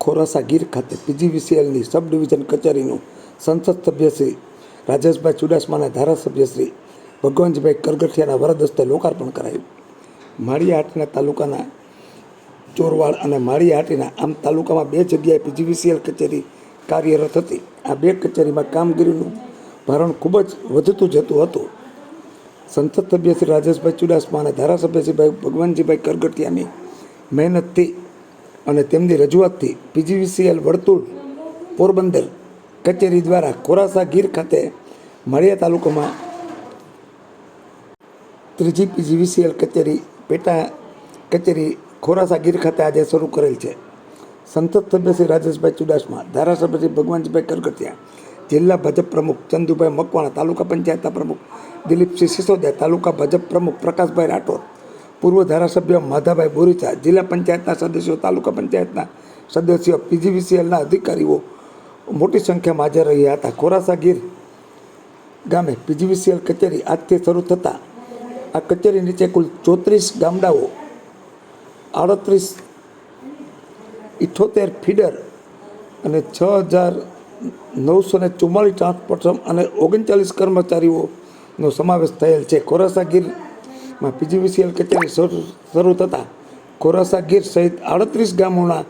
ખોરાસા ગીર ખાતે પીજીવીસીએલની સબ ડિવિઝન કચેરીનું સંસદ સભ્ય શ્રી રાજેશભાઈ ચુડાસમાના ધારાસભ્ય શ્રી ભગવાનજીભાઈ કરગઠિયાના વરદ હસ્તે લોકાર્પણ કરાયું. માળિયાહાટીના તાલુકાના ચોરવાડ અને માળિયાહાટીના આમ તાલુકામાં બે જગ્યાએ પીજીવીસીએલ કચેરી કાર્યરત હતી. આ બે કચેરીમાં કામગીરીનું ભારણ ખૂબ જ વધતું જતું હતું. સંસદ સભ્ય શ્રી રાજેશભાઈ ચુડાસમા અને ધારાસભ્ય શ્રી ભગવાનજીભાઈ કરગઠિયાની મહેનતથી અને તેમની રજૂઆતથી પીજીવીસીએલ વર્તુળ પોરબંદર કચેરી દ્વારા ખોરાસા ગીર ખાતે માળિયા તાલુકામાં ત્રીજી પીજીવીસીએલ કચેરી પેટા કચેરી ખોરાસા ગીર ખાતે આજે શરૂ કરેલ છે. સંસદ સભ્ય શ્રી રાજેશભાઈ ચુડાસમા, ધારાસભ્ય શ્રી ભગવાનજીભાઈ કરગઠિયા, જિલ્લા ભાજપ પ્રમુખ ચંદુભાઈ મકવાણા, તાલુકા પંચાયતના પ્રમુખ દિલીપસિંહ સિસોદિયા, તાલુકા ભાજપ પ્રમુખ પ્રકાશભાઈ રાઠોડ, પૂર્વ ધારાસભ્ય માધાભાઈ બોરીચા, જિલ્લા પંચાયતના સદસ્યો, તાલુકા પંચાયતના સદસ્યો, પીજીવીસીએલના અધિકારીઓ મોટી સંખ્યામાં હાજર રહ્યા હતા. ખોરાસા ગીર ગામે પીજીવીસીએલ કચેરી આજથી શરૂ થતાં આ કચેરી નીચે કુલ 34 ગામડાઓ, 3878 ફીડર અને 6944 ટ્રાન્સપોર્ટર અને 39 કર્મચારીઓનો સમાવેશ થયેલ છે. ખોરાસા ગીરમાં પીજીવીસીએલ કચેરી શરૂ થતાં ખોરાસા ગીર સહિત 38 ગામોના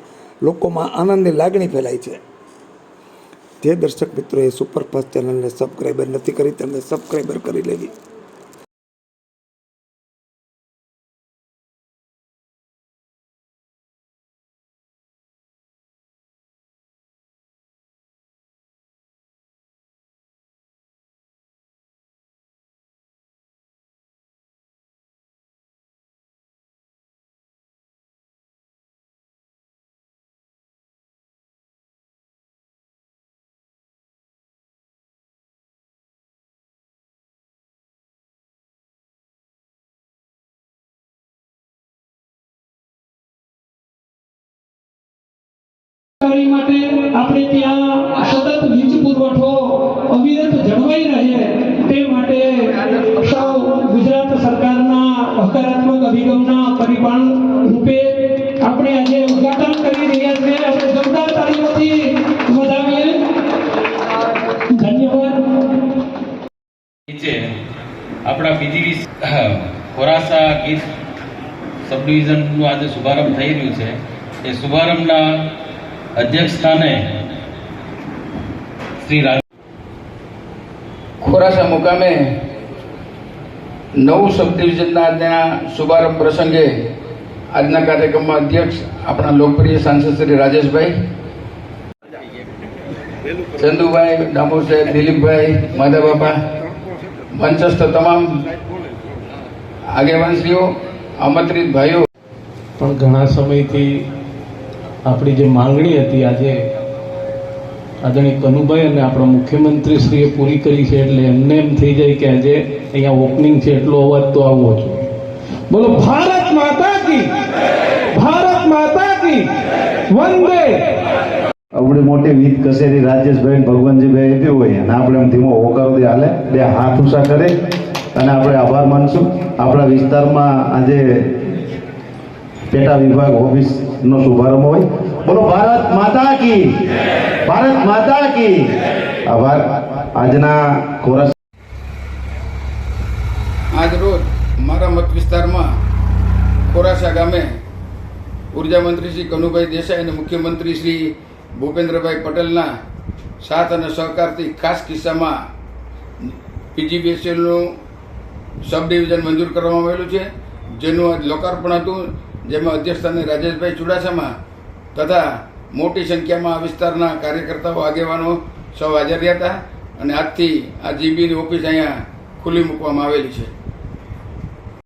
લોકોમાં આનંદની લાગણી ફેલાઈ છે. જે દર્શક મિત્રોએ સુપરફાસ્ટ ચેનલને સબસ્ક્રાઈબર નથી કરી તેમને સબસ્ક્રાઈબર કરી લેવી. માટે આપણે ત્યાં સતત વીજ પુરવઠો અવિરત જળવાઈ રહે તે માટે સૌ ગુજરાત સરકારના હકારાત્મક અભિગમના પરિપાલન રૂપે આપણે આજે ઉદ્ઘાટન કરી રહ્યા છીએ. આપણે જોરદાર તાળીઓથી વધાવીએ. ધન્યવાદ. નીચે આપણા પીજીવી ખોરાસા ગીર સબ ડિવિઝનનું આજે શુભારંભ થઈ રહ્યું છે. એ શુભારંભના અધ્યક્ષ સ્થાને શ્રી ખોરાસા મુકામે નવું સબ ડિવિઝનના આજના શુભારંભ પ્રસંગે આજના કાર્યક્રમમાં અધ્યક્ષ આપણા લોકપ્રિય સાંસદ શ્રી રાજેશભાઈ, ચંદુભાઈ, ડામોર સાહેબ, દિલીપભાઈ, માધાબાપા, મંચસ્થ તમામ આગેવાનશ્રીઓ, આમંત્રિત ભાઈઓ, પણ ઘણા સમયથી આપણી જે માંગણી હતી આજે આદરણીય કનુભાઈ અને આપણા મુખ્યમંત્રીશ્રીએ પૂરી કરી છે. એટલે એમને એમ થઈ જાય કે આજે અહીંયા ઓપનિંગ છે એટલો અવાજ તો આવવો જોઈએ. બોલો ભારત માતા કી, ભારત માતા કી, વંદે. આપણે મોટી વીજ કચેરી રાજેશભાઈ ભગવાનજીભાઈ આપી હોય અને આપણે એમ ધીમો હોકારો દે હાલે બે હાથ ઊંચા કરે અને આપણે આભાર માનશું. આપણા વિસ્તારમાં આજે પેટા વિભાગ ઓફિસનો શુભારંભ હોય. બોલો ભારત માતા કી, ભારત માતા કી. આભાર. આજના ખોરાસા આજ રોજ મારા મત વિસ્તારમાં ખોરાસા ગામે ઉર્જા મંત્રી શ્રી કનુભાઈ દેસાઈ અને મુખ્યમંત્રી શ્રી ભૂપેન્દ્રભાઈ પટેલના સાથ અને સહકારથી ખાસ કિસ્સામાં પીજીવીસીએલનું સબ ડિવિઝન મંજૂર કરવામાં આવેલું છે, જેનું આજ લોકાર્પણ હતું, જેમાં અધ્યક્ષસ્થાને રાજેશભાઈ ચુડાસમા તથા મોટી સંખ્યામાં આ વિસ્તારના કાર્યકર્તાઓ, આગેવાનો સૌ હાજર રહ્યા હતા. અને આજથી આ જીબીની ઓફિસ અહીંયા ખુલ્લી મૂકવામાં આવેલી છે.